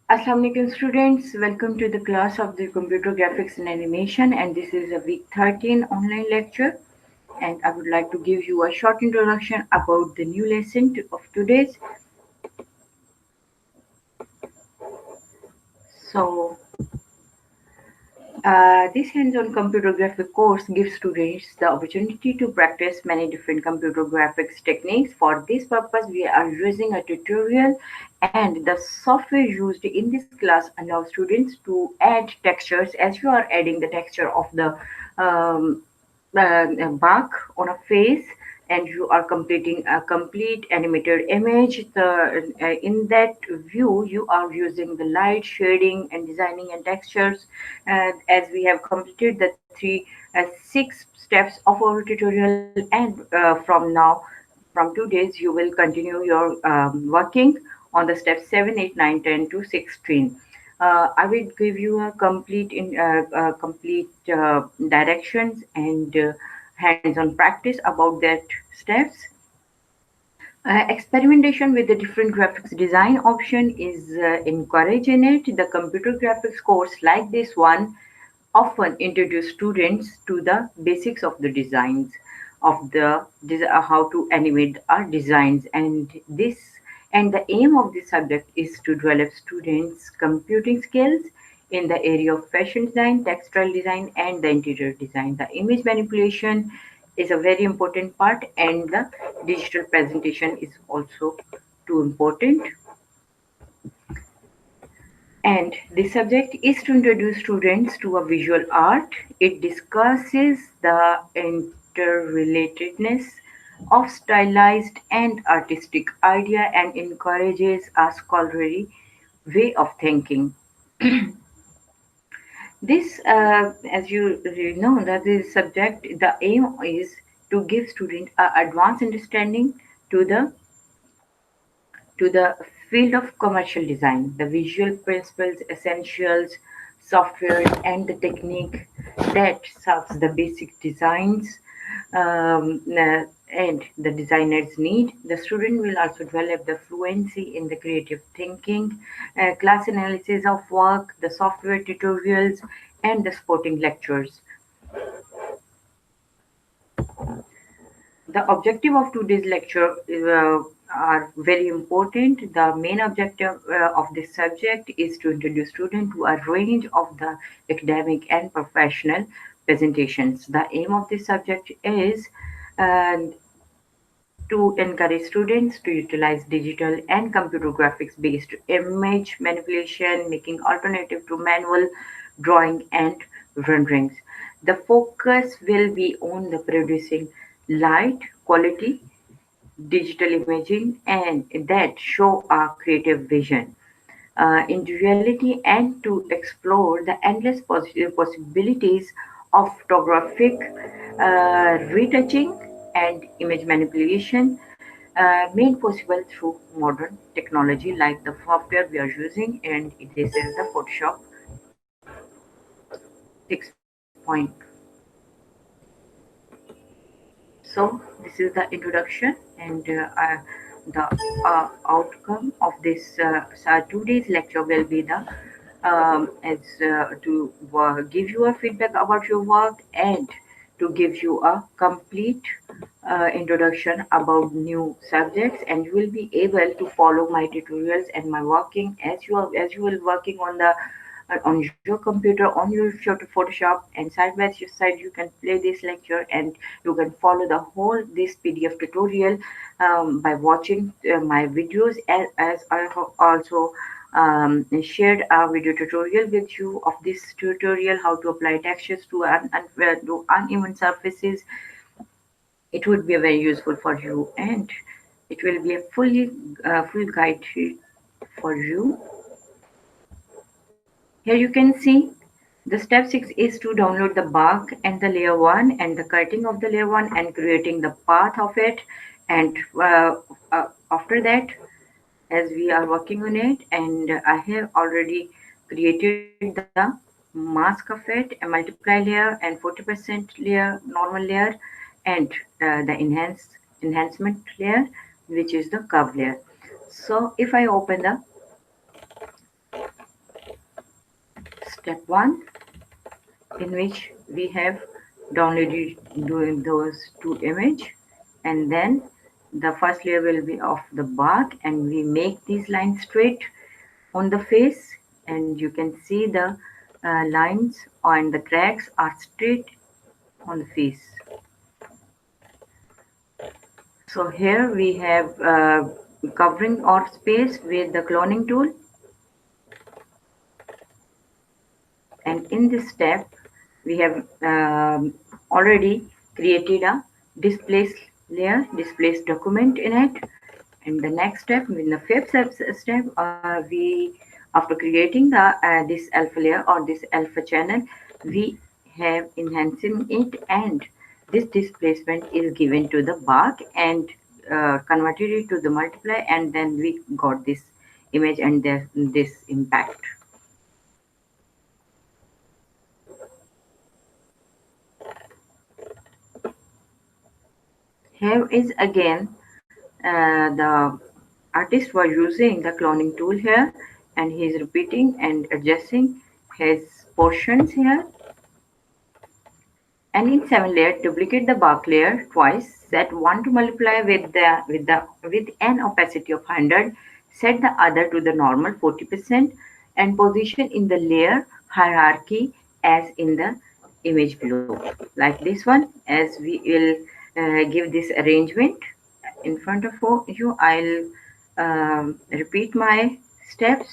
Assalamualaikum students, welcome to the class of the computer graphics and animation, and this is a week 13 online lecture, and I would like to give you a short introduction about the new lesson of today's. So this hands-on computer graphic course gives students the opportunity to practice many different computer graphics techniques. For this purpose, we are using a tutorial, and the software used in this class allows students to add textures as you are adding the texture of the um, bark on a face, and you are completing a complete animated image. In that view, you are using the light shading and designing and textures. As we have completed the six steps of our tutorial, and from 2 days you will continue your working on the steps 7, 8, 9, 10 to 16. I will give you a complete directions and hands-on practice about that steps. Experimentation with the different graphics design option is encouraged in it. The computer graphics course like this one often introduce students to the basics of the designs of how to animate our designs, and the aim of this subject is to develop students computing skills in the area of fashion design, textile design, and the interior design. The image manipulation is a very important part, and the digital presentation is also too important. And the subject is to introduce students to a visual art. It discusses the interrelatedness of stylized and artistic idea and encourages a scholarly way of thinking. This, as you know, that this subject, the aim is to give students a advanced understanding to the field of commercial design, the visual principles, essentials, software, and the technique that serves the basic designs and the designer's need. The student will also develop the fluency in the creative thinking, class analysis of work, the software tutorials, and the sporting lectures. The objective of today's lecture are very important. The main objective of this subject is to introduce students to a range of the academic and professional presentations. The aim of this subject is uh, to encourage students to utilize digital and computer graphics based image manipulation, making alternative to manual drawing and renderings. The focus will be on the producing light quality digital imaging and that show our creative vision in reality, and to explore the endless possibilities of photographic retouching and image manipulation made possible through modern technology like the software we are using, and this is the Photoshop 6.0. So this is the introduction, and the outcome of this 2 days lecture will be the as to give you a feedback about your work and to give you a complete introduction about new subjects, and you will be able to follow my tutorials and my working as you will working on your computer on your Photoshop, and side by side you can play this lecture and you can follow the whole this PDF tutorial by watching my videos, as I have also shared a video tutorial with you of this tutorial how to apply textures to uneven surfaces. It would be very useful for you, and it will be a full guide for you. Here you can see the step 6 is to download the bark and the layer 1 and the cutting of the layer 1 and creating the path of it, and after that, as we are working on it, and I have already created the mask of it, a multiply layer and 40% layer, normal layer, and the enhancement layer, which is the curve layer. So if I open the step 1, in which we have downloaded doing those two image, and then the first layer will be of the bark, and we make these lines straight on the face, and you can see the lines and the cracks are straight on the face. So here we have covering our space with the cloning tool, and in this step we have already created a displaced layer, displaced document in it. And the next step, in the fifth step, we after creating the this alpha layer or this alpha channel, we have enhancing it, and this displacement is given to the bark and converted it to the multiply, and then we got this image and this impact. Here is again the artist was using the cloning tool here, and he is repeating and adjusting his portions here. And in 7 layer, duplicate the bark layer twice. Set one to multiply with an opacity of 100. Set the other to the normal 40%, and position in the layer hierarchy as in the image below. Like this one, as we will give this arrangement in front of you. I'll repeat my steps.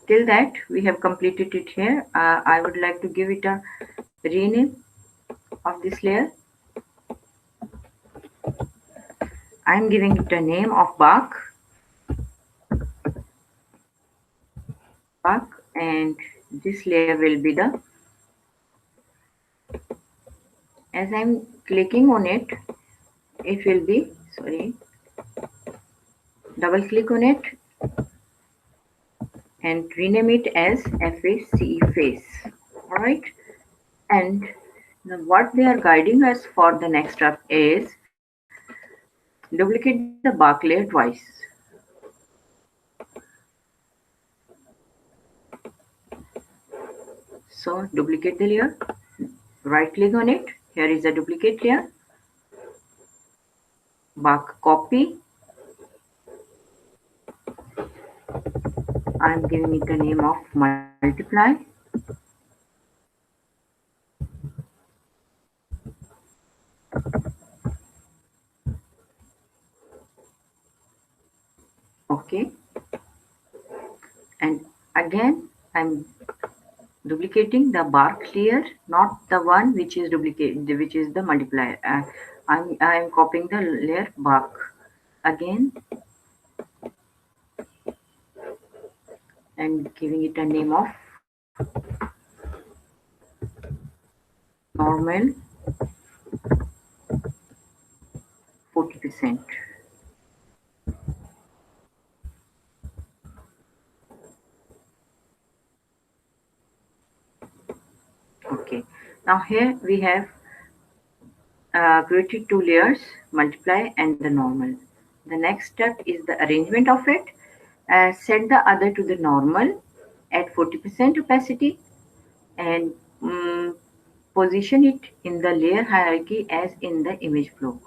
Till that we have completed it here. I would like to give it a rename of this layer. I am giving it a name of bark, and this layer will be the, as I'm clicking on it, it will be, sorry, double click on it and rename it as FACE face. All right, and what they are guiding us for the next step is duplicate the bark layer twice. So duplicate the layer, right click on it. Here is a duplicate layer, bark copy. I am giving it a name of multiply. Okay, and again I'm duplicating the bark layer, not the one which is duplicate, which is the multiplier. I'm copying the layer bark again and giving it a name of normal 40%. Okay, now here we have created two layers, multiply and the normal. The next step is the arrangement of it. Set the other to the normal at 40% opacity, and position it in the layer hierarchy as in the image below.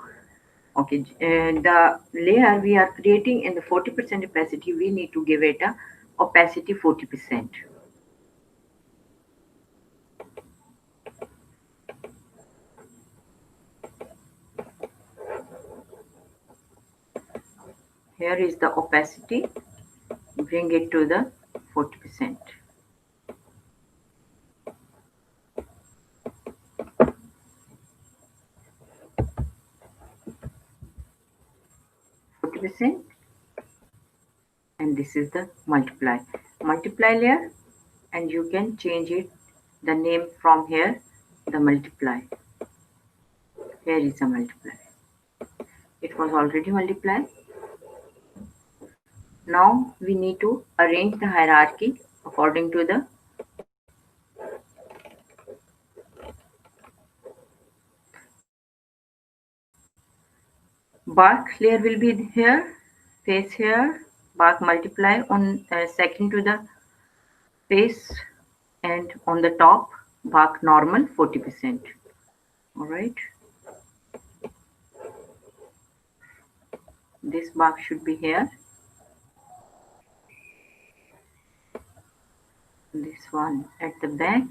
Okay, the layer we are creating in the 40% opacity, we need to give it a opacity 40%. Here is the opacity, bring it to the 40%. And this is the multiply layer, and you can change it the name from here, the multiply. Here is a multiply. It was already multiply. Now we need to arrange the hierarchy according to the Bark layer will be here, face here, bark multiply on second to the face, and on the top bark normal 40%. All right, this bark should be here, this one at the back,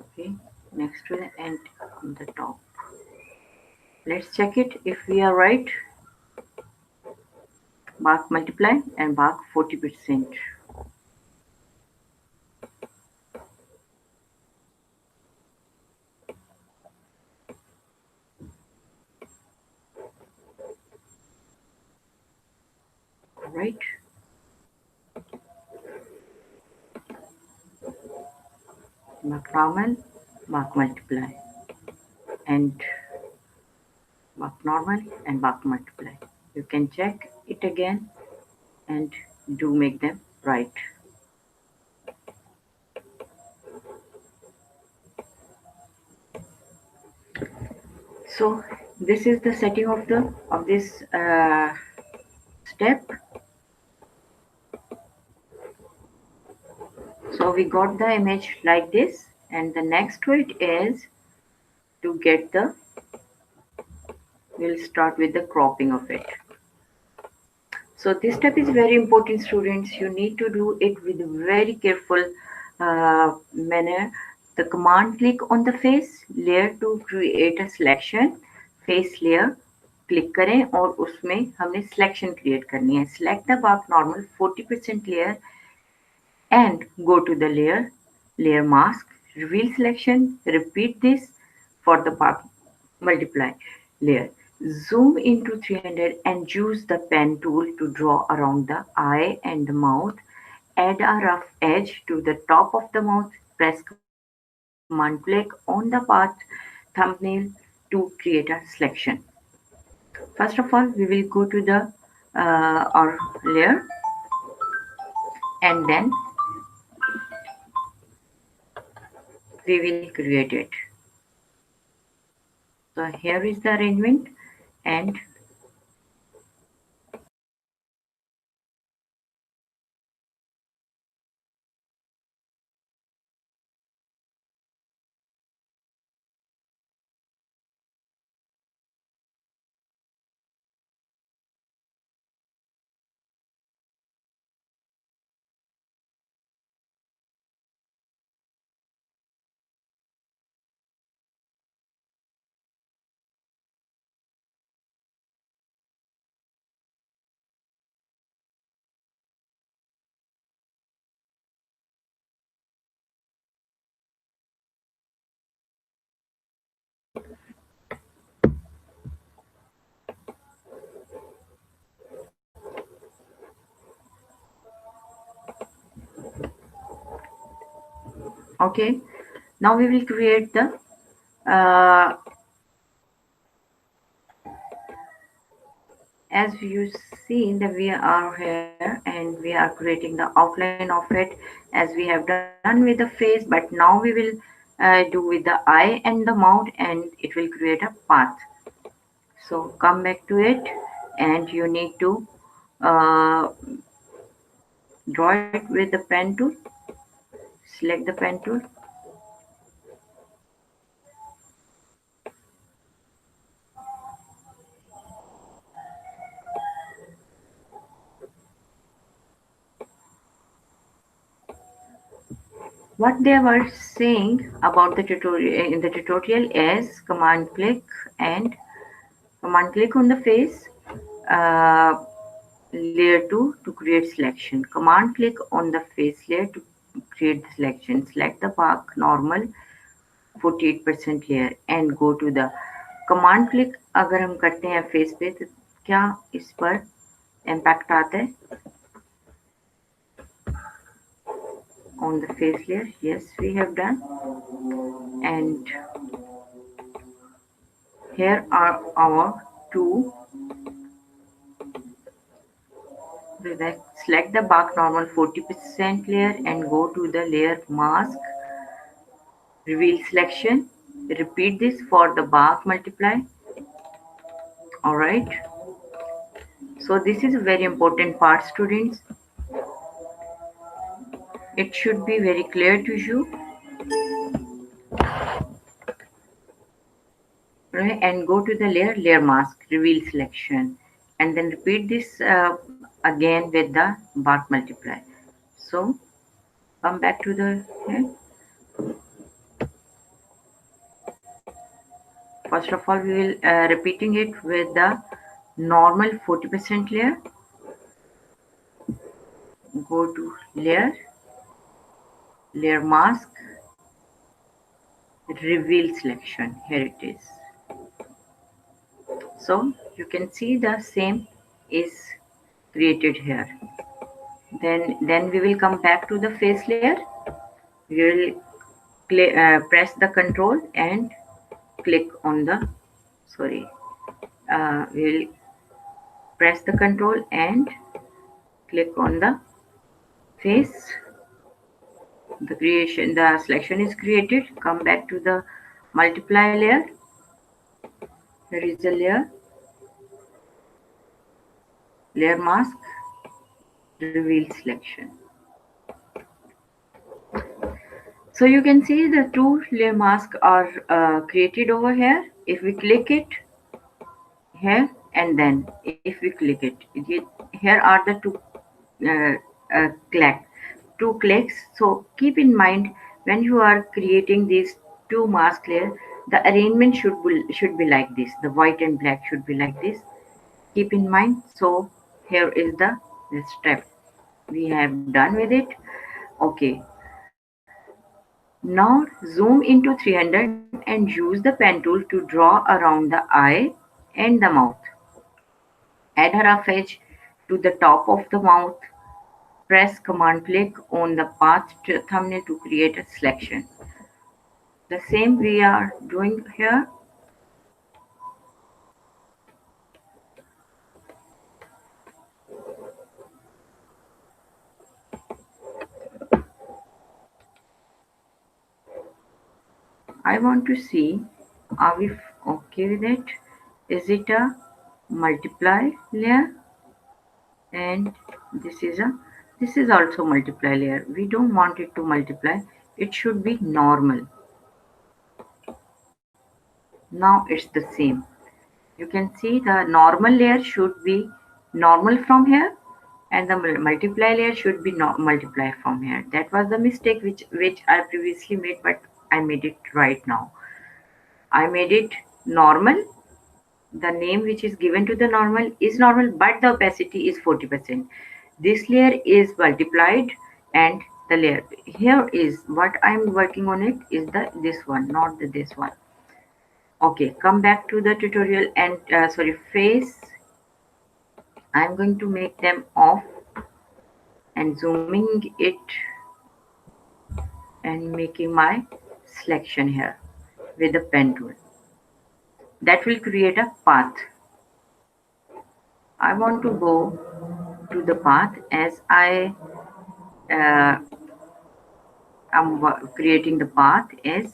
okay, next to the end on the top. Let's check it if we are right. Bark multiply and bark 40%. All right, bark normal, bark multiply, and bark normal and bark multiply. You can check it again and do make them right. So this is the setting of the of this step. So we got the image like this, and the next to it is to get the, we'll start with the cropping of it. So this step is very important, students. You need to do it with very careful manner. The command click on the face layer to create a selection. face layer click करें और उसमें हमने selection create करनी है. Select the bark normal 40% layer and go to the layer mask, reveal selection. Repeat this for the bark multiply layer. Zoom into 300 and use the pen tool to draw around the eye and the mouth. Add a rough edge to the top of the mouth. Press command click on the path thumbnail to create a selection. First of all, we will go to the our layer, and then we will create it. So here is the arrangement, and okay, now we will create the as you see that we are here and we are creating the outline of it as we have done with the face, but now we will do with the eye and the mouth, and it will create a path. So come back to it, and you need to uh, draw it with the pen tool. Select the pen tool. What they were saying about the tutorial in the tutorial is command click on the face uh, layer 2 to create selection. Command click on the face layer to create the selection. Select the bark normal 48% layer and go to the command click. अगर हम करते हैं face पे तो क्या इस पर impact आता है on the face layer? Yes, we have done. And here are our two. Select the bark normal 40% layer and go to the layer mask, reveal selection. Repeat this for the bark multiply All right, so this is a very important part, students. It should be very clear to you, right? And go to the layer mask, reveal selection, and then repeat this again with the bark multiply. So come back to the here. First of all, we will repeating it with the normal 40% layer. Go to layer mask, reveal selection. Here it is. So you can see the same is created here. Then we will come back to the face layer. We will press the control and click on the sorry. We will press the control and click on the face. The selection is created. Come back to the multiply layer. Here is the layer mask, reveal selection. So you can see the two layer masks are created over here. If we click it here and then if we click here are the uh, two clicks. So keep in mind when you are creating these two mask layer, the arrangement should be like this. The white and black should be like this. Keep in mind. So here is the step we have done with it. Okay, now zoom into 300 and use the pen tool to draw around the eye and the mouth. Add a rough edge to the top of the mouth. Press command click on the path to thumbnail to create a selection. The same we are doing here. I want to see, are we okay with it? Is it a multiply layer? And this is also multiply layer. We don't want it to multiply. It should be normal. Now it's the same. You can see the normal layer should be normal from here and the multiply layer should be multiply from here. That was the mistake which I previously made, but I made it right now. I made it normal. The name which is given to the normal is normal, but the opacity is 40%. This layer is multiplied and the layer here is what I'm working on it is the this one, not this one. Okay, come back to the tutorial and sorry, face. I'm going to make them off and zooming it and making my selection here with the pen tool. That will create a path. I want to go to the path as I uh, am creating the path as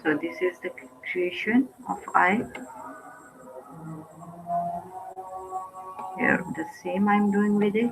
so this is the creation of I here. The same I'm doing with it.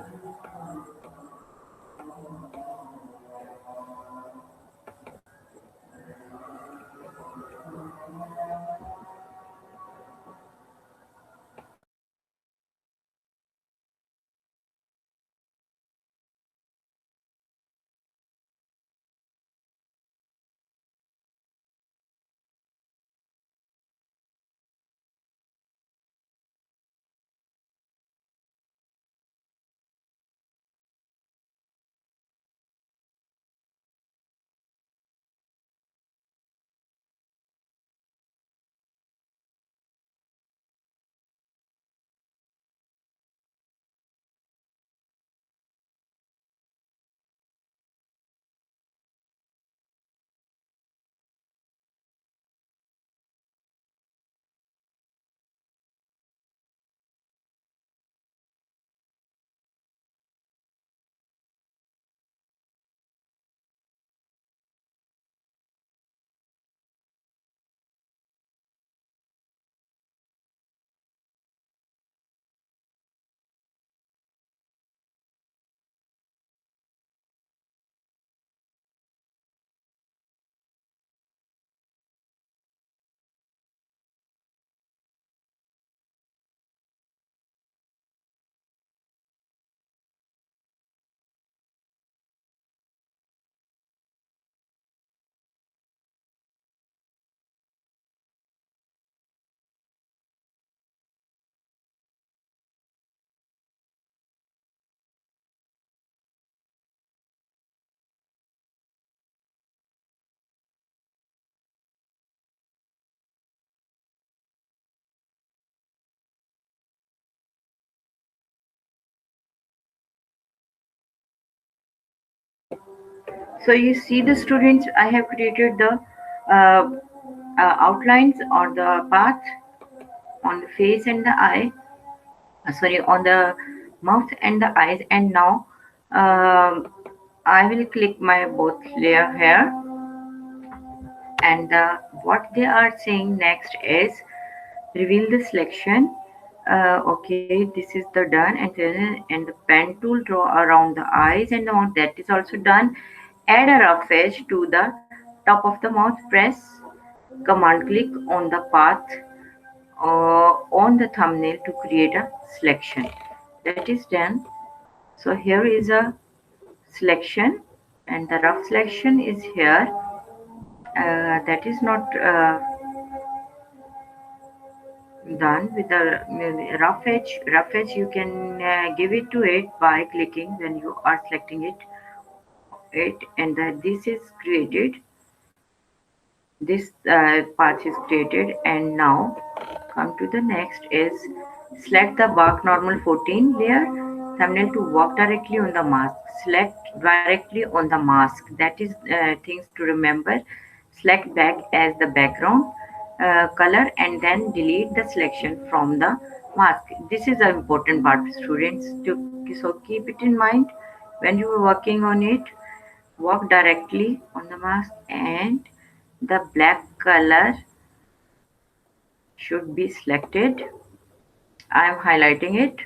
So you see the students, I have created the uh, outlines or the path on the face and the eye, sorry, on the mouth and the eyes. And now I will click my both layer here, and what they are saying next is reveal the selection. Okay, this is the done, and the pen tool draw around the eyes and the mouth, that is also done. Add a rough edge to the top of the mouth, press command click on the path on the thumbnail to create a selection. That is done. So here is a selection, and the rough selection is here. That is not done with the rough edge. Rough edge you can give it to it by clicking when you are selecting it, and this is created. This path is created, and now come to the next is select the bark normal 14 layer thumbnail to walk directly on the mask. Select directly on the mask. That is things to remember. Select back as the background color, and then delete the selection from the mask. This is an important part, students. So keep it in mind when you are working on it. Walk directly on the mask, and the black color should be selected. I am highlighting it.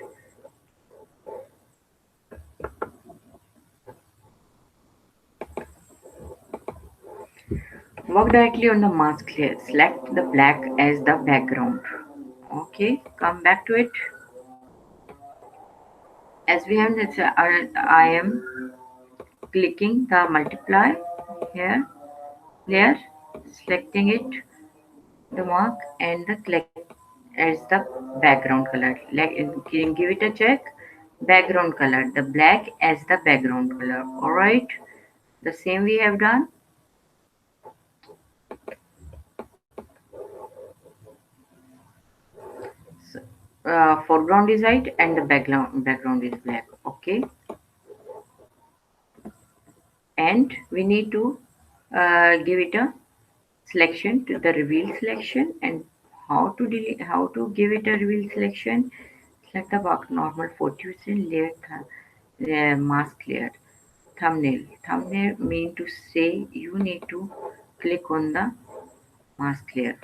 Work directly on the mask layer. Select the black as the background. Okay, come back to it. As we have this, I am clicking the multiply here layer, selecting it, the mark, and the click as the background color. Like, give it a check. Background color, the black as the background color. All right, the same we have done. So, foreground is white and the background is black. Okay, and we need to give it a selection to the reveal selection. And how to give it a reveal selection. Select the box normal 40% layer mask layer. Thumbnail mean to say you need to click on the mask layer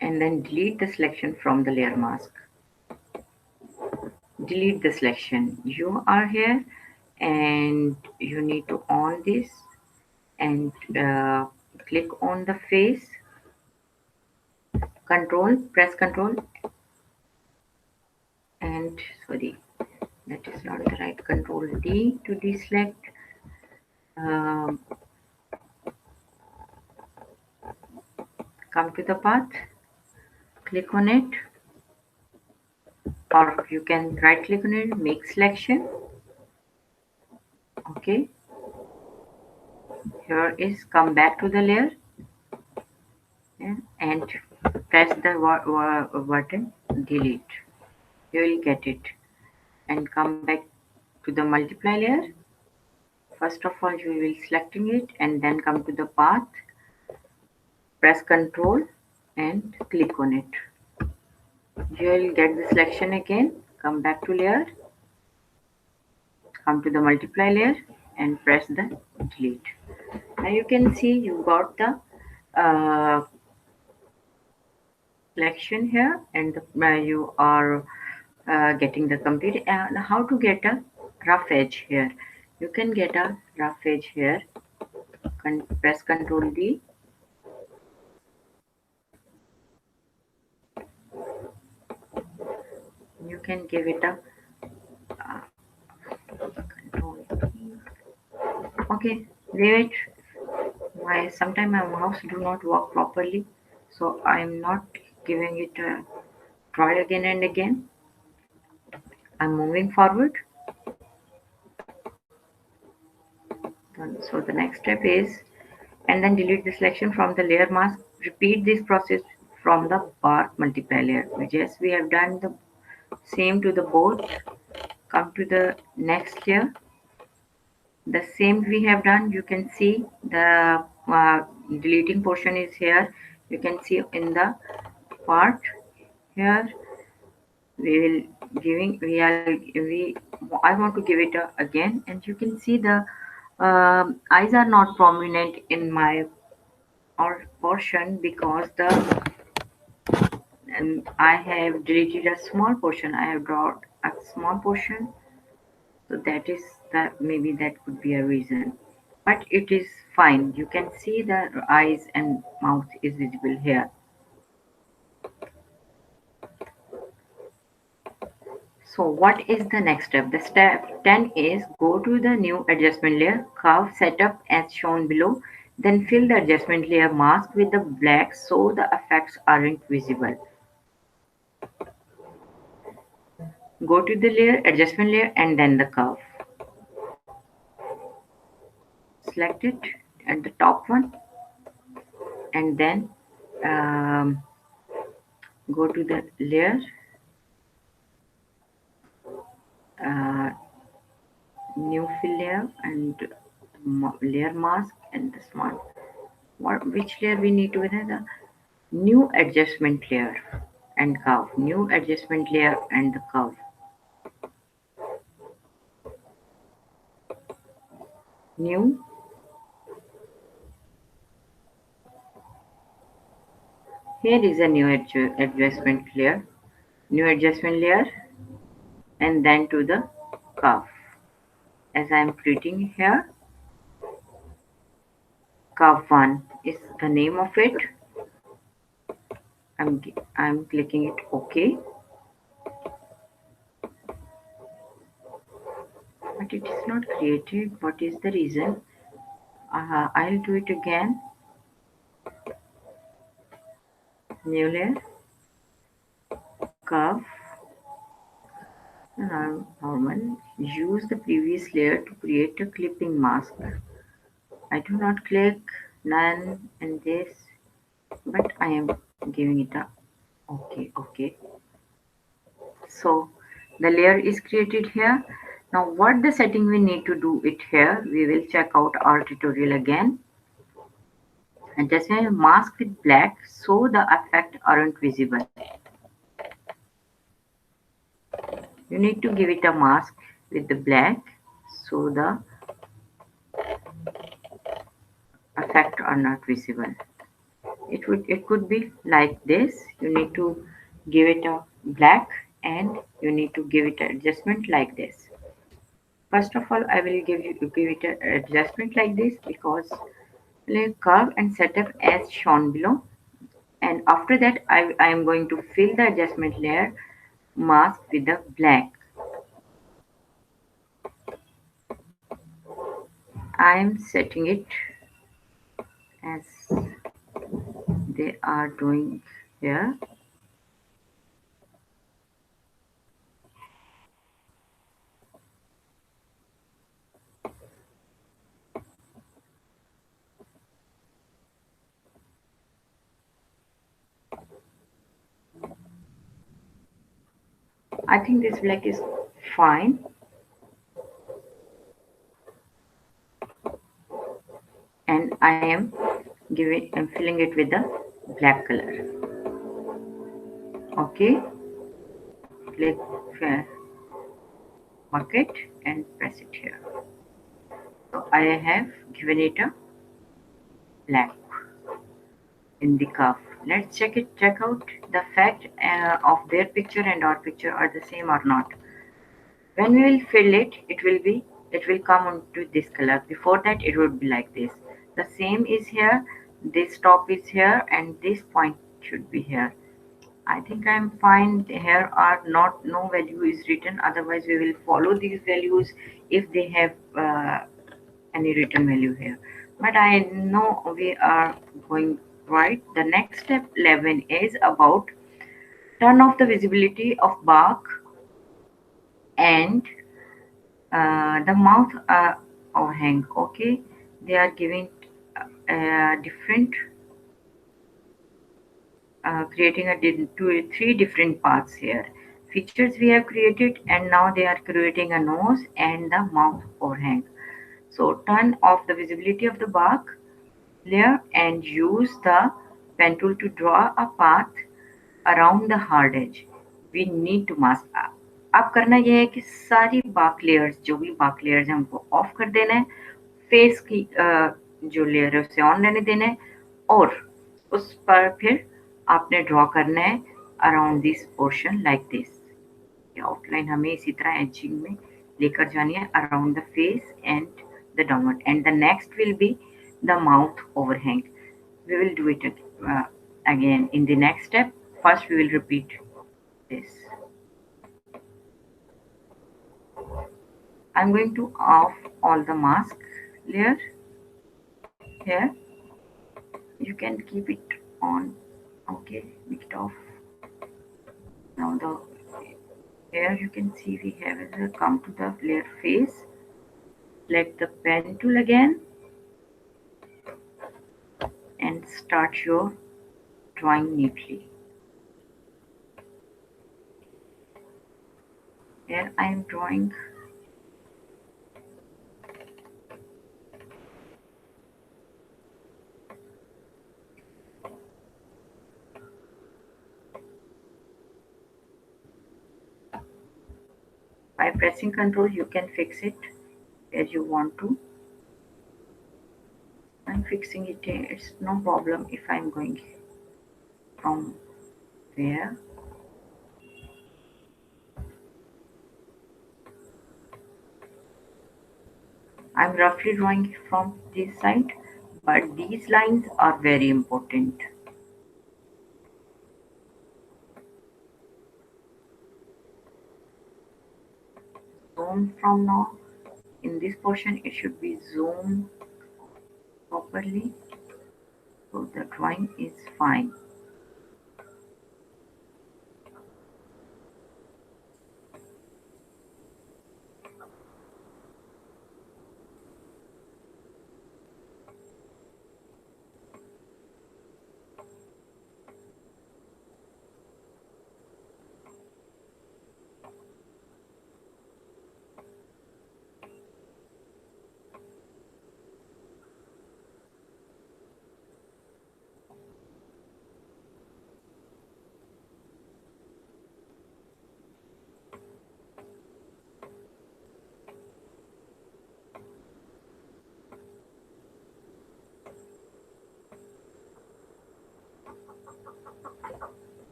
and then delete the selection from the layer mask. Delete the selection. You are here and you need to on this and click on the face. Press control, and sorry, that is not the right, control D to deselect. um, Come to the path, click on it, or you can right click on it, make selection. Okay, here is come back to the layer, yeah, and press the button delete. You will get it, and come back to the multiply layer. First of all, you will selecting it and then come to the path, press Ctrl and click on it. You will get the selection again. Come back to layer, come to the multiply layer and press the delete. Now you can see you got the selection here, and you are getting the complete. And how to get a rough edge here? You can get a rough edge here. Press Ctrl D. You can give it a Control D. Okay, leave it. Sometimes my mouse do not work properly, so I am not giving it a try again and again. I'm moving forward. So the next step is, and then delete the selection from the layer mask. Repeat this process from the bark multiply layer. Yes, we have done the same to the board. Come to the next layer. The same we have done. You can see the deleting portion is here. You can see in the part here we will giving we I want to give it again, and you can see the eyes are not prominent in my or portion because the I have deleted a small portion. I have drawn a small portion, so that is that maybe that could be a reason. But it is fine. You can see the eyes and mouth is visible here. So what is the next step? The step 10 is go to the new adjustment layer, curve setup as shown below, then fill the adjustment layer mask with the black so the effects aren't visible. Go to the layer, adjustment layer, and then the curve. Select it at the top one, and then um, go to the layer, uh, new fill layer, and layer mask and the smart. What which layer we need to enter? The new adjustment layer and curve. New adjustment layer and the curve. New. Here is a new adjustment layer. New adjustment layer, and then to the curve. As I am creating here, curve 1 is the name of it. I'm clicking it OK, but it is not created. What is the reason? I'll do it again. New layer, curve, normal. Use the previous layer to create a clipping mask. I do not click none and this, but I am giving it a OK. So the layer is created here. Now what the setting we need to do it here, we will check out our tutorial again. And just mask with black so the effect aren't visible. You need to give it a mask with the black so the effect are not visible. It could be like this. You need to give it a black and you need to give it an adjustment like this. First of all, I will give it an adjustment like this because curve and setup as shown below. And after that, I am going to fill the adjustment layer mask with the black. I am setting it as they are doing here. I think this black is fine. And I am filling it with the black color. Okay, click bucket and press it here. So I have given it a black in the curve. Let's check out the fact of their picture and our picture are the same or not. When we will fill it, it will come onto this color. Before that, it would be like this. The same is here. This top is here, and this point should be here. I think I'm fine. Here are not no value is written. Otherwise, we will follow these values if they have any written value here. But I know we are going right. The next step 11 is about turn off the visibility of bark and the mouth overhang. Okay, they are giving different creating three different parts here. Features we have created, and now they are creating a nose and the mouth overhang. So turn off the visibility of the bark layer and use the pen tool to draw a path around the hard edge. We need to mask. अब करना यह है कि सारी bark layers, जो भी bark layers हैं उनको ऑफ कर देना है, फेस की जो लेयर है उसे ऑन रहने देना है, और उस पर फिर आपने ड्रॉ करना है around this portion like this. Outline हमें इसी तरह एचिंग में लेकर जानी है around the face and the downward, and the next will be the mouth overhang. We will do it again in the next step. First we will repeat this. I'm going to off all the mask layer here. You can keep it on. Okay, make it off. Now the here you can see we have come to the layer face. Select the pen tool again and start your drawing neatly. Here I am drawing by pressing Ctrl. You can fix it as you want to. I'm fixing it. It's no problem if I'm going from there. I'm roughly drawing from this side, but these lines are very important. Zoom from now. In this portion, it should be zoomed properly, so the drawing is fine.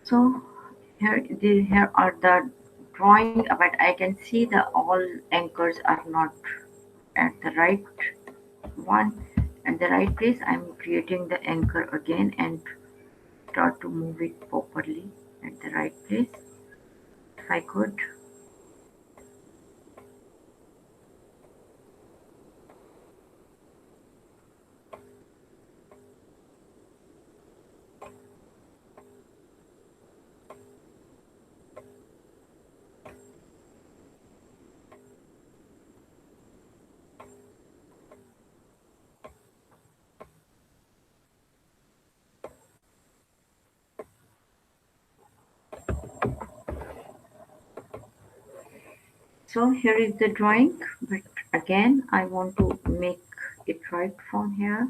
So here are the drawing, but I can see the all anchors are not at the right one, at the right place. I'm creating the anchor again and start to move it properly at the right place. If I could. So here is the drawing, but again I want to make it right from here.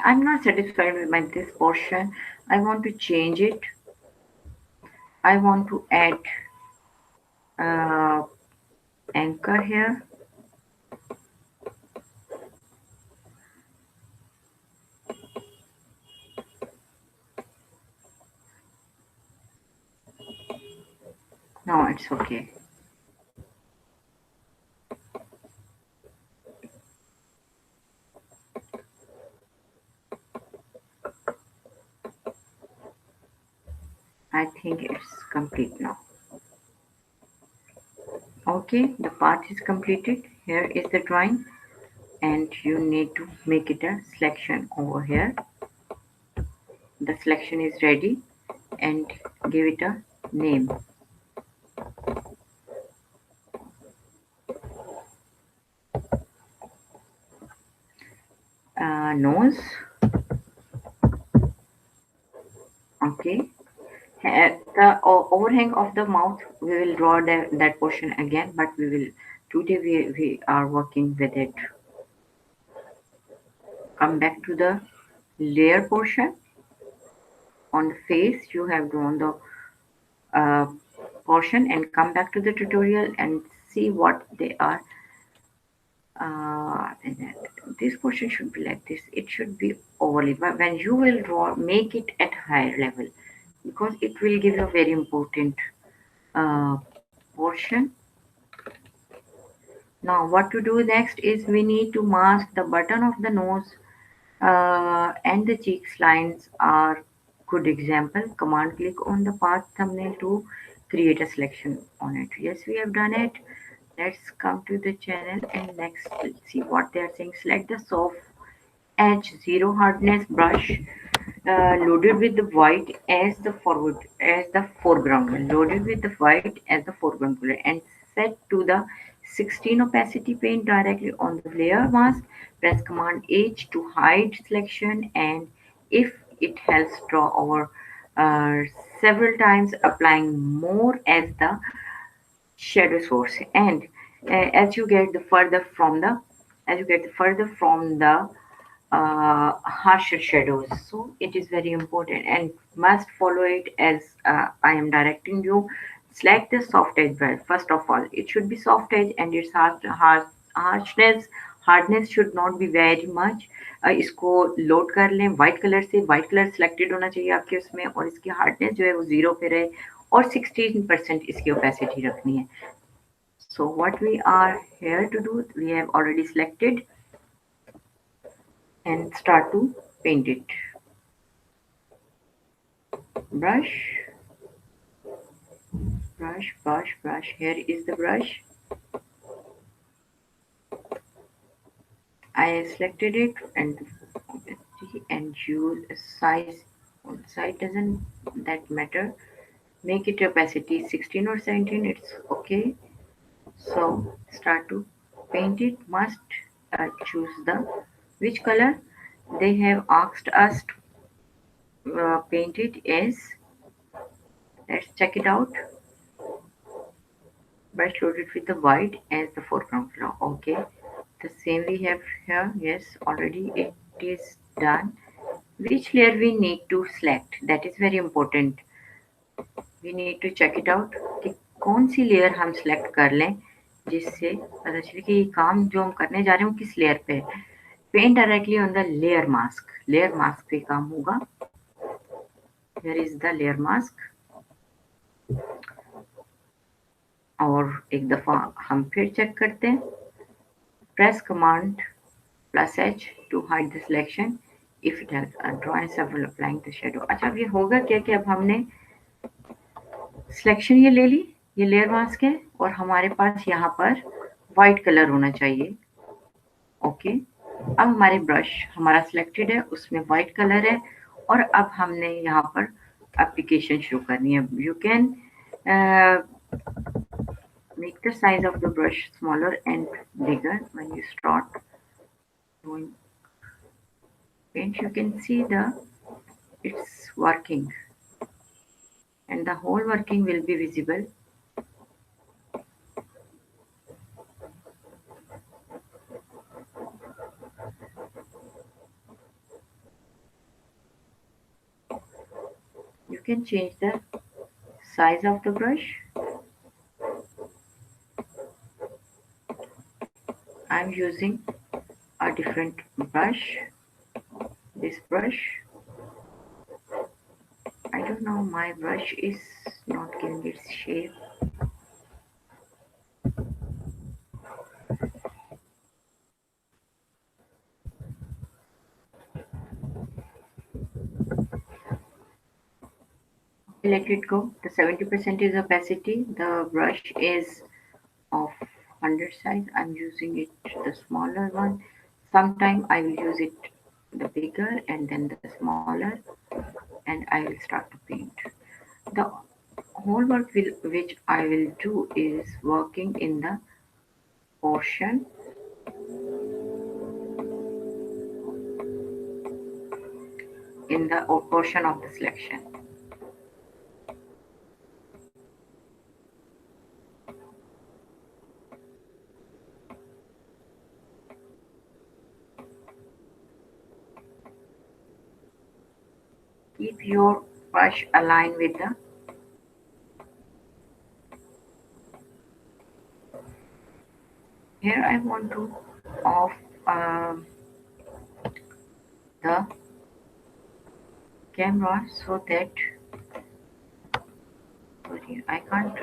I'm not satisfied with this portion. I want to change it. I want to add anchor here. No, it's okay. I think it's complete now. Okay, the part is completed. Here is the drawing, and you need to make it a selection over here. The selection is ready, and give it a name. Nose. Okay. The overhang of the mouth, we will draw that portion again, but we will today we are working with it. Come back to the layer portion. On the face, you have drawn the uh, portion, and come back to the tutorial and see what they are. And then this portion should be like this. It should be overlaid, but when you will draw, make it at higher level, because it will give a very important uh, portion. Now what to do next is we need to mask the button of the nose, and the cheeks lines are good example. Command click on the path thumbnail to create a selection on it. Yes, we have done it. Let's come to the channel and next see what they are saying. Select the soft edge zero hardness brush, loaded with the white as the foreground, loaded with the white as the foreground color, and set to the 16 opacity. Paint directly on the layer mask. Press command H to hide selection, and if it helps, draw over several times, applying more as the shadow source. And as you get the further from the harsher shadows, so it is very important and must follow it as I am directing you. Select the soft edge brush. First of all, it should be soft edge, and its harshness hardness should not be very much. इसको load कर लें white colour से. White colour selected होना चाहिए आपके उसमें, और इसकी हार्डनेस जो है वो 0 पे रहे, और 16% इसकी ओपेसिटी रखनी है. So what we are here to do, we have already selected and start to paint it. Brush, brush, brush, brush. Here is the brush. I selected it and use a size. Size doesn't that matter. Make it opacity 16 or 17. It's okay. So start to paint it. Must choose the which color they have asked us to paint it as. Let's check it out. Brush loaded with the white as the foreground color. Okay, the same we have here. Yes, already it is done. Which layer we need to select, that is very important. We need to check it out कि कौन सी layer हम select कर लें जिससे पता चले कि ये काम जो हम करने जा रहे हैं वो किस लेयर पे है. Paint directly on the layer mask. Layer mask पे काम होगा. Here is the layer mask. और एक दफ़ा हम फिर चेक करते हैं. Press command +H to hide the selection if it has a drawing several applying the shadow. अच्छा, अब ये होगा क्या कि अब हमने सिलेक्शन ये ले ली, ये लेयर मास्क है, और हमारे पास यहाँ पर वाइट कलर होना चाहिए. ओके, अब हमारे ब्रश हमारा सिलेक्टेड है, उसमें वाइट कलर है, और अब हमने यहाँ पर एप्लीकेशन शुरू करनी है. You can make the size of the brush smaller and bigger when you start doing paint. You can see it's working, and the whole working will be visible. You can change the size of the brush. I'm using a different brush. This brush, I don't know, my brush is not giving its shape. Let it go. The 70% is opacity. The brush is of 100 size. I'm using it the smaller one. Sometime I will use it the bigger and then the smaller, and I will start to paint. The whole work which I will do is working in the portion portion of the selection. Keep your brush aligned with the. Here I want to off the camera so that, sorry, I can't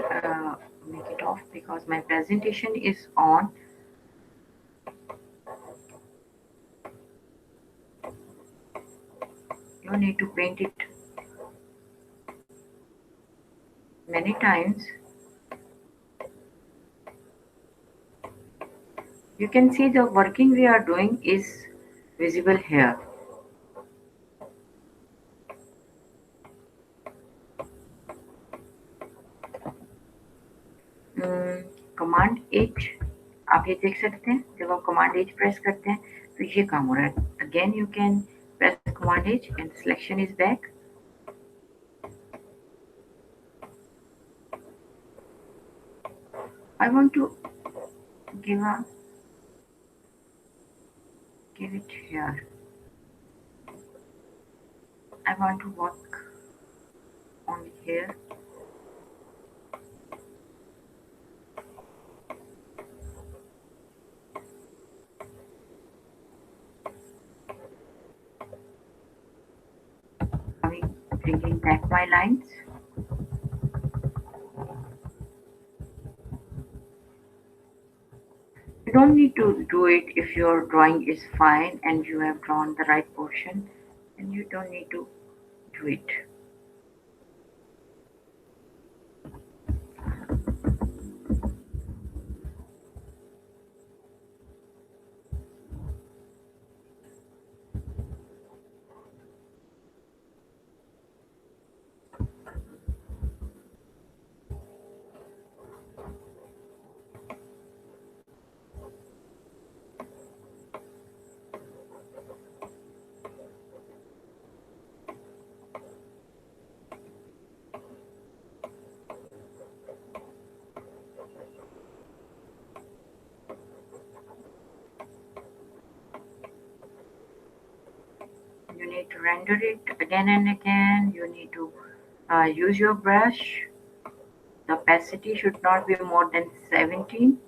make it off because my presentation is on. You need to paint it many times. You can see the working we are doing is visible here. Command H, आप ये देख सकते हैं जब आप command H press करते हैं तो ये काम हो रहा है. Again you can press command H and selection is back. I want to give it here. I want to work only here. Bringing back my lines. You don't need to do it if your drawing is fine and you have drawn the right portion, and you don't need to do it. You need to render it again and again. You need to use your brush. The opacity should not be more than 17.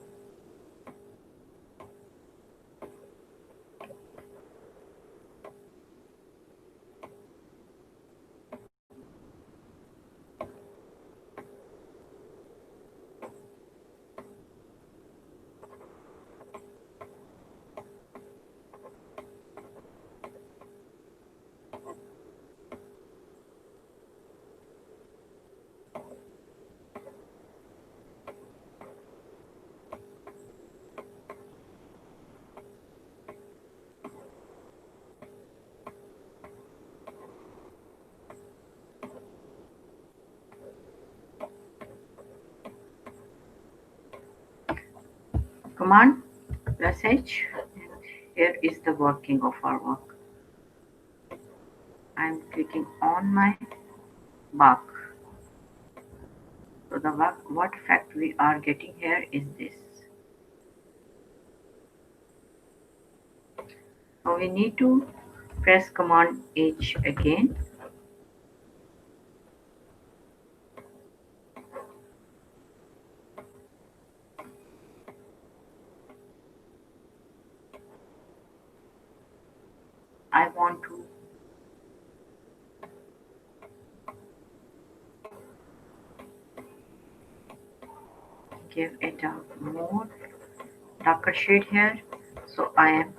Command plus H, and here is the working of our work. I'm clicking on my bark. So the what effect we are getting here is this. So we need to press Command H again. I want to give it a more darker shade here. So I'm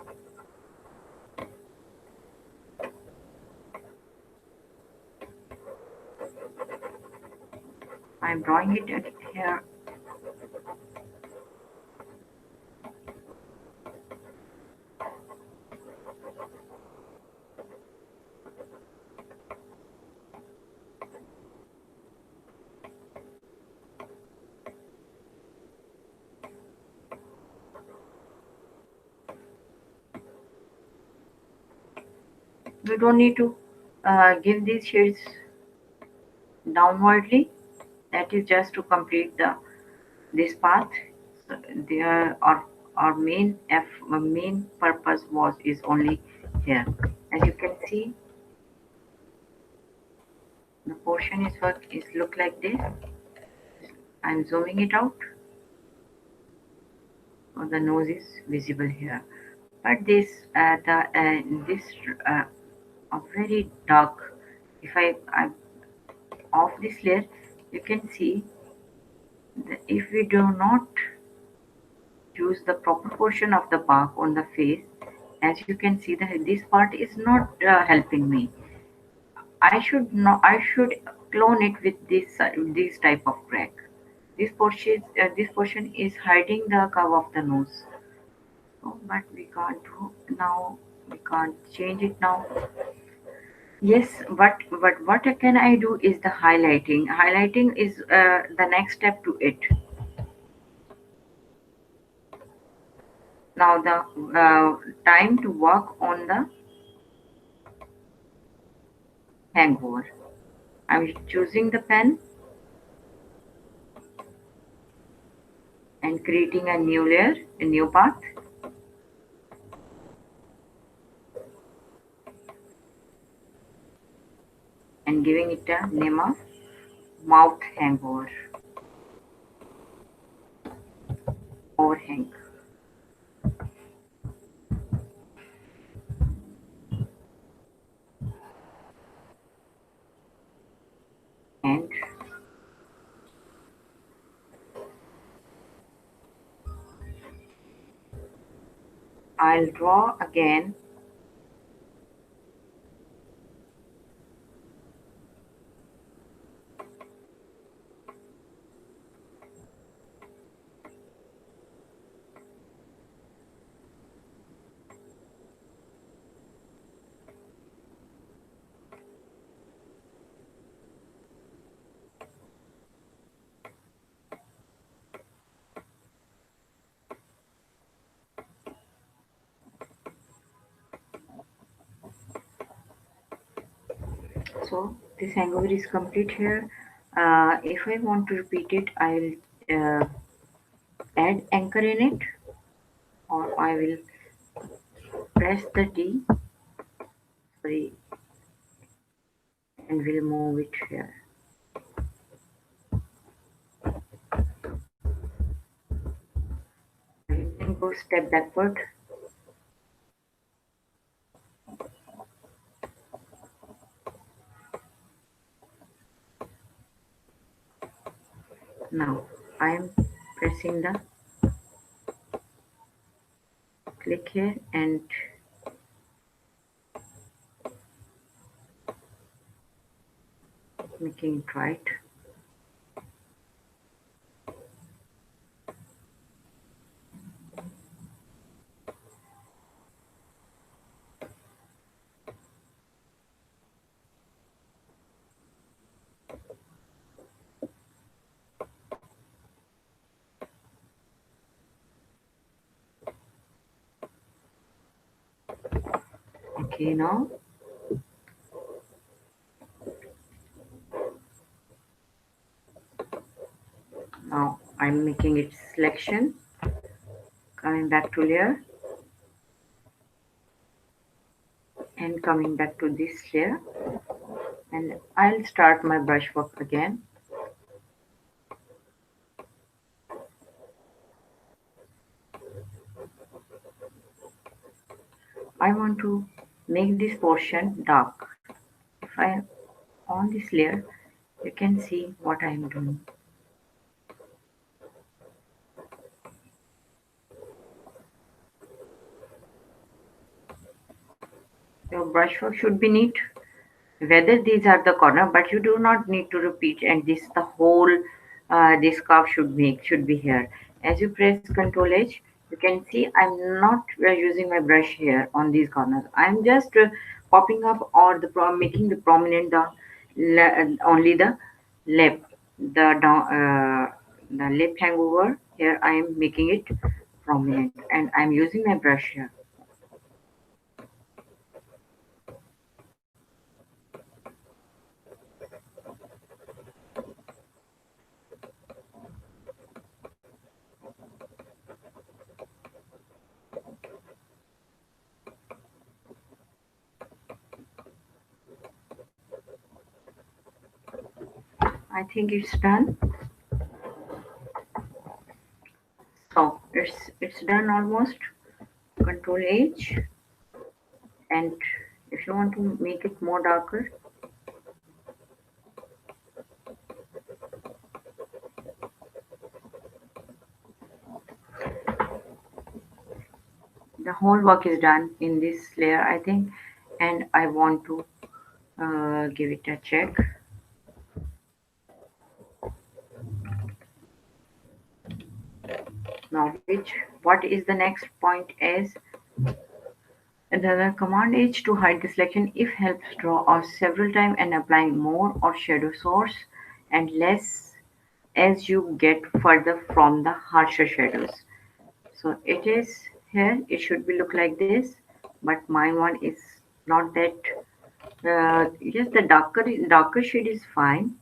drawing it here. We don't need to give these shades downwardly. That is just to complete the this path. So there our main purpose was is only here. As you can see, the portion is look like this. I'm zooming it out. So the nose is visible here, but this uh, a very dark. If I off this layer, you can see that if we do not use the proper portion of the bark on the face, as you can see that this part is not helping me. I should clone it with this type of crack. This portion is hiding the curve of the nose. Oh, but we can't do now. We can't change it now. Yes, but what can I do is the highlighting. Highlighting is the next step to it. Now the time to work on the hangover. I'm choosing the pen and creating a new layer, a new path, and giving it a name of mouth hangover, overhang. And I'll draw again. So this hangover is complete here. If I want to repeat it, I'll add anchor in it, or I will press the D, sorry, and we'll move it here. And go step backward. Now I am pressing the click here and making it right. Okay, now I'm making it selection, coming back to layer and coming back to this layer, and I'll start my brush work again. I want to make this portion dark. If I on this layer, you can see what I am doing. Your brushwork should be neat. Whether these are the corner, but you do not need to repeat. And this the whole this curve should be here. As you press Ctrl H, you can see I'm not using my brush here on these corners. I'm just popping up or making the prominent only the lip, the lip hangover. Here I am making it prominent, and I'm using my brush here. I think it's done. So it's done almost. Control H, and if you want to make it more darker, the whole work is done in this layer, I think, and I want to give it a check. Now, what is the next point is another command H to hide the selection if helps draw out several times and applying more or shadow source and less as you get further from the harsher shadows. So it is here, it should be look like this, but my one is not that. Yes, the darker shade is fine.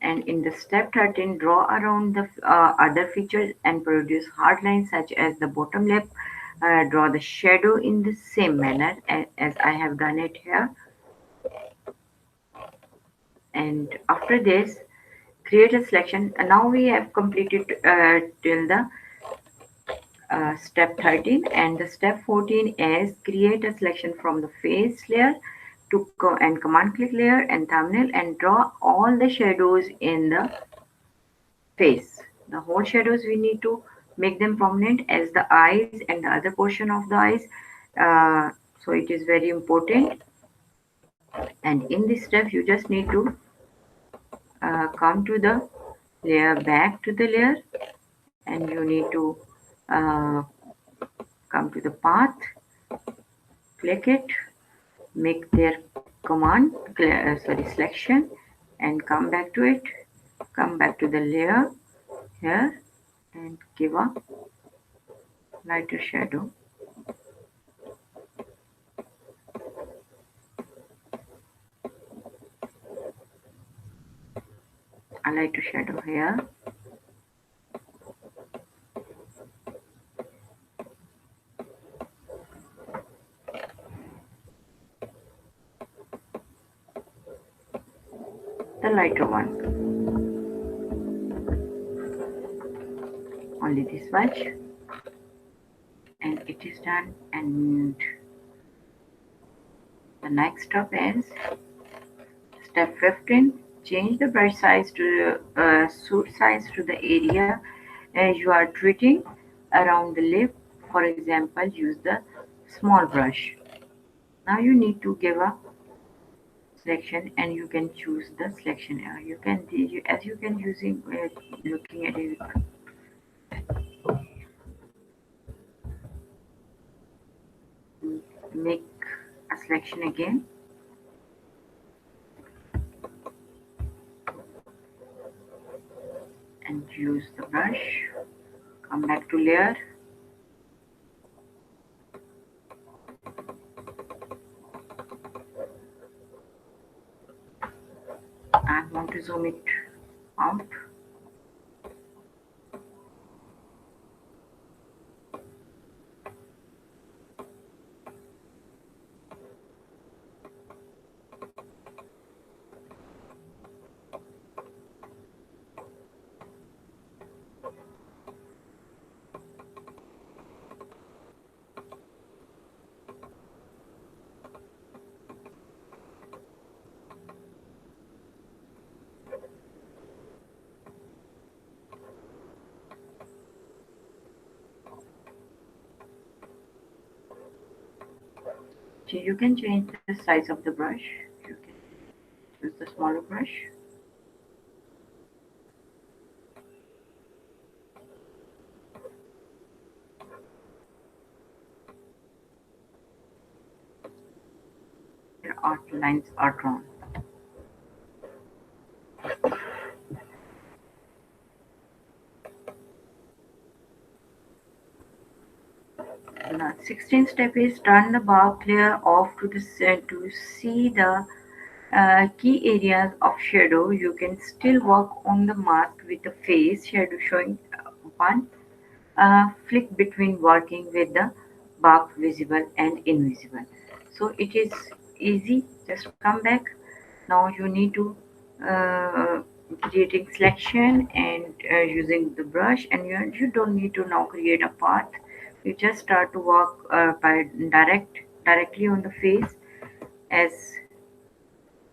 And in the step 13, draw around the other features and produce hard lines such as the bottom lip. Draw the shadow in the same manner as I have done it here. And after this, create a selection. And now we have completed till the step 13, and the step 14 is create a selection from the face layer to and command click layer and thumbnail and draw all the shadows in the face. The whole shadows we need to make them prominent as the eyes and the other portion of the eyes. So it is very important. And in this step, you just need to come to the layer, back to the layer, and you need to uh, come to the path, click it, make their command, selection, and come back to it. Come back to the layer here and give a lighter shadow. A lighter shadow here. The lighter one. Only this much. And it is done. And the next step is step 15. Change the brush size to suit size to the area as you are treating around the lip. For example, use the small brush. Now you need to give a selection and you can choose the selection. You can as you can using looking at it, make a selection again and use the brush. Come back to layer. I want to zoom it out. So you can change the size of the brush. You can use the smaller brush. Your outlines are drawn. The 16th step is turn the bulk layer off to the to see the key areas of shadow. You can still work on the mask with the face shadow showing one flick between working with the bulk visible and invisible. So it is easy. Just come back. Now you need to uh, creating selection and using the brush, and you don't need to now create a path. You just start to work by directly on the face. As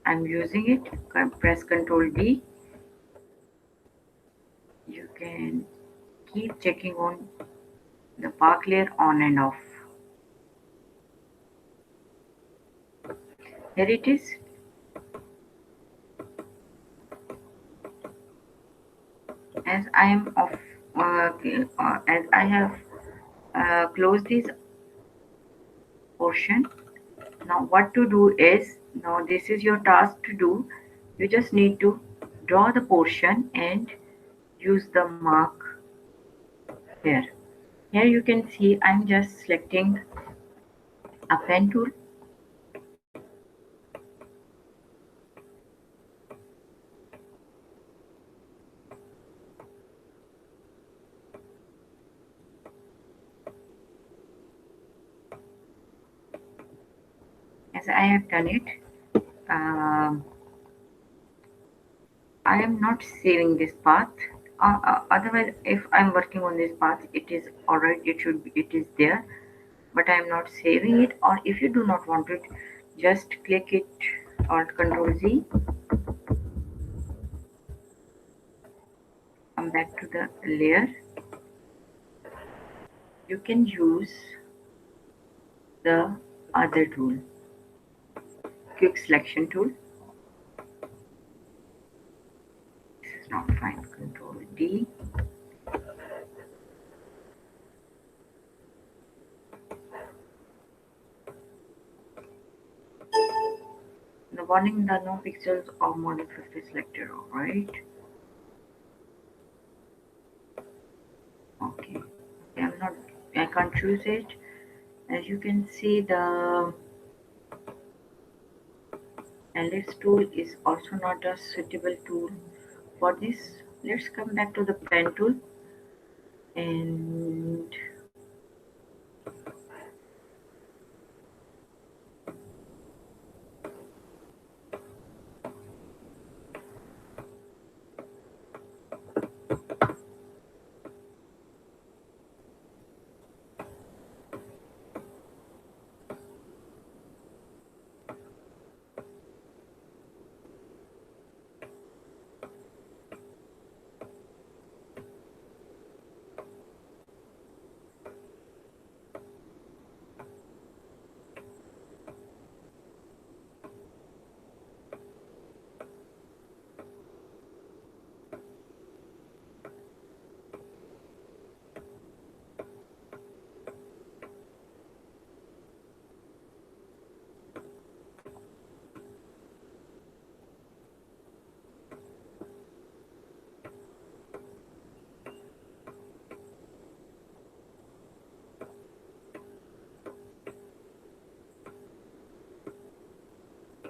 I'm using it, press Ctrl D. You can keep checking on the park layer on and off. Here it is. As I am off, as I have closed this portion. Now what to do is, now this is your task to do. You just need to draw the portion and use the mark here. Here you can see I'm just selecting a pen tool. As I have done it, um, I am not saving this path. Otherwise, if I'm working on this path, it is alright. It should be. It is there, but I am not saving it. Or if you do not want it, just click it. Alt Control Z. Come back to the layer. You can use the other tool, quick selection tool. This is not fine. Control D. The warning, the no pixels or more than 50 selected. Alright. Okay. I'm not. I can't choose it. As you can see, the ellipse tool is also not a suitable tool for this. Let's come back to the pen tool, and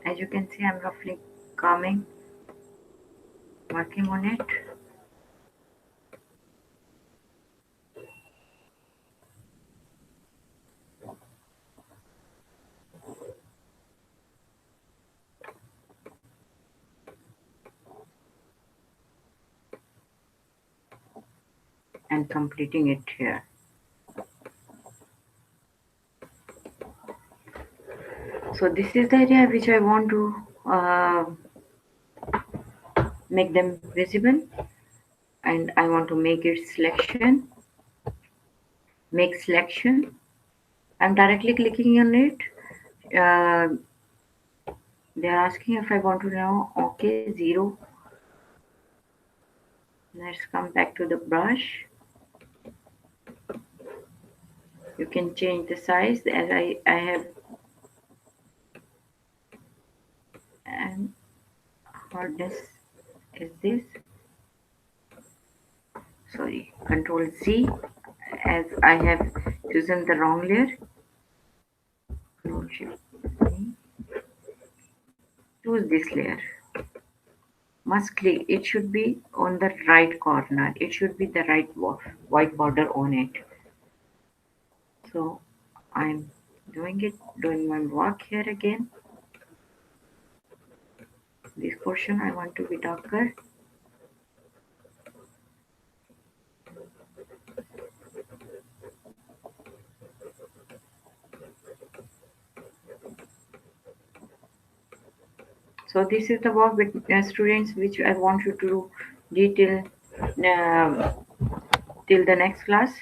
as you can see, I'm roughly coming, working on it. And completing it here. So this is the area which I want to make them visible, and I want to make it selection, make selection. I'm directly clicking on it. uh, they're asking if I want to know. Okay, 0. Let's come back to the brush. You can change the size as I have, and hardness is this, sorry, Control Z, as I have chosen the wrong layer. Control Shift Z. Choose this layer. Must click. It should be on the right corner. It should be the right white border on it. So I'm doing my work here again. This portion I want to be darker. So this is the work with students which I want you to do detail uh, till the next class,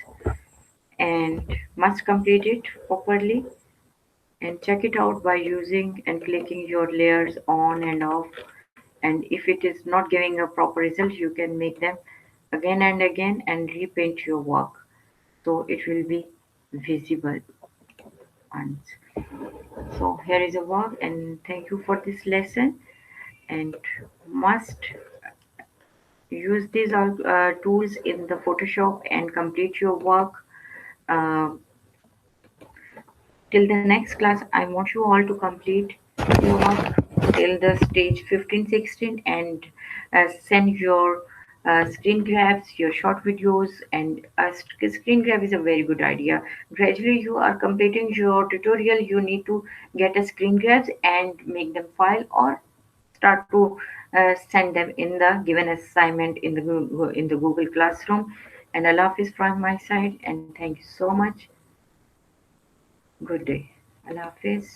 and must complete it properly, and check it out by using and clicking your layers on and off. And if it is not giving a proper result, you can make them again and again and repaint your work so it will be visible once. So here is a work, and thank you for this lesson. And must use these tools in the Photoshop and complete your work. Uh, Till the next class, I want you all to complete your work till the stage 15, 16, and send your screen grabs, your short videos, and screen grab is a very good idea. Gradually, you are completing your tutorial. You need to get a screen grabs and make them file, or start to send them in the given assignment in the Google Classroom. And Allah Hafiz from my side, and thank you so much. Good day. Allah Hafiz.